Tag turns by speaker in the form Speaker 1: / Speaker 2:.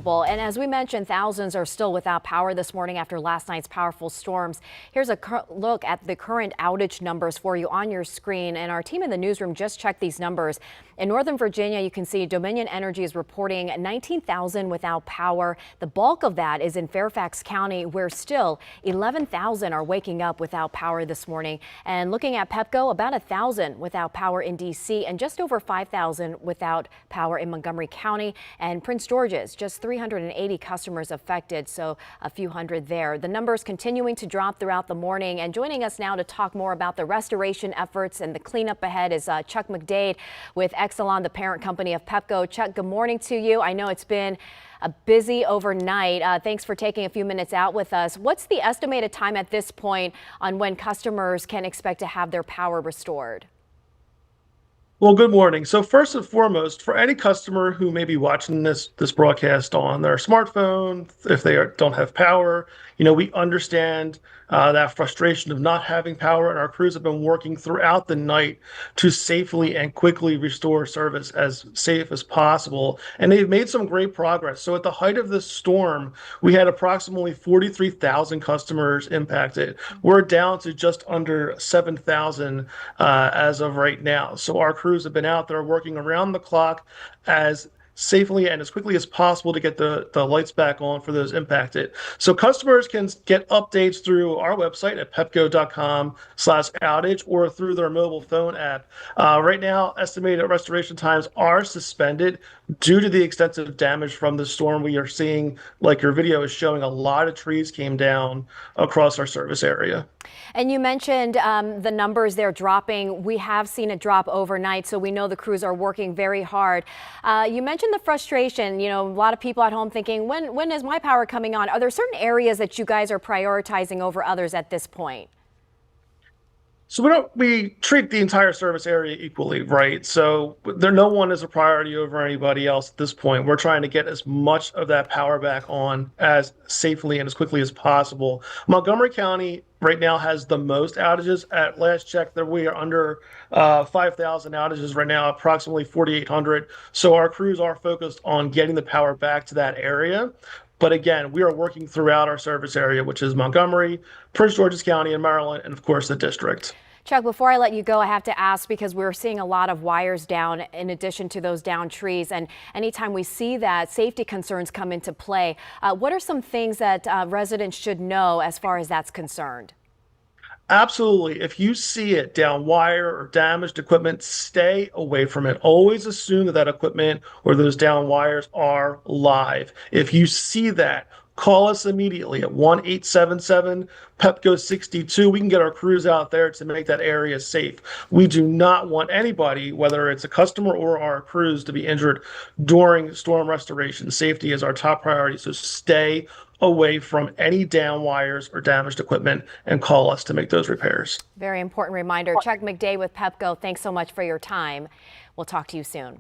Speaker 1: And as we mentioned, thousands are still without power this morning after last night's powerful storms. Here's a look at the current outage numbers for you on your screen. And our team in the newsroom just checked these numbers. In Northern Virginia, you can see Dominion Energy is reporting 19,000 without power. The bulk of that is in Fairfax County, where still 11,000 are waking up without power this morning. And looking at Pepco, about 1,000 without power in D.C. and just over 5,000 without power in Montgomery County. And Prince George's, just 380 customers affected, so a few hundred there. The numbers continuing to drop throughout the morning. And joining us now to talk more about the restoration efforts and the cleanup ahead is Chuck McDade with Exelon, the parent company of Pepco. Chuck, good morning to you. I know it's been a busy overnight. Thanks for taking a few minutes out with us. What's the estimated time at this point on when customers can expect to have their power restored?
Speaker 2: Well, good morning. So first and foremost, for any customer who may be watching this broadcast on their smartphone, if they don't have power, we understand that frustration of not having power, and our crews have been working throughout the night to safely and quickly restore service as safe as possible. And they've made some great progress. So at the height of this storm, we had approximately 43,000 customers impacted. We're down to just under 7,000 as of right now. So our crews have been out there working around the clock as safely and as quickly as possible to get the lights back on for those impacted. So customers can get updates through our website at pepco.com/outage or through their mobile phone app. Right now, estimated restoration times are suspended due to the extensive damage from the storm. We are seeing, like your video is showing, a lot of trees came down across our service area.
Speaker 1: And you mentioned the numbers they're dropping. We have seen it drop overnight, so we know the crews are working very hard. You mentioned the frustration. A lot of people at home thinking, when is my power coming on? Are there certain areas that you guys are prioritizing over others at this point?
Speaker 2: So we treat the entire service area equally, right? So no one is a priority over anybody else at this point. We're trying to get as much of that power back on as safely and as quickly as possible. Montgomery County right now has the most outages. At last check, that we are under 5,000 outages right now, approximately 4,800. So our crews are focused on getting the power back to that area. But again, we are working throughout our service area, which is Montgomery, Prince George's County in Maryland, and of course the district.
Speaker 1: Chuck, before I let you go, I have to ask, because we're seeing a lot of wires down in addition to those down trees. And anytime we see that, safety concerns come into play. What are some things that residents should know as far as that's concerned?
Speaker 2: Absolutely. If you see it, down wire or damaged equipment, stay away from it. Always assume that equipment or those down wires are live. If you see that, call us immediately at 1-877-PEPCO-62. We can get our crews out there to make that area safe. We do not want anybody, whether it's a customer or our crews, to be injured during storm restoration. Safety is our top priority, so stay away from any down wires or damaged equipment and call us to make those repairs.
Speaker 1: Very important reminder. Chuck McDade with Pepco, thanks so much for your time. We'll talk to you soon.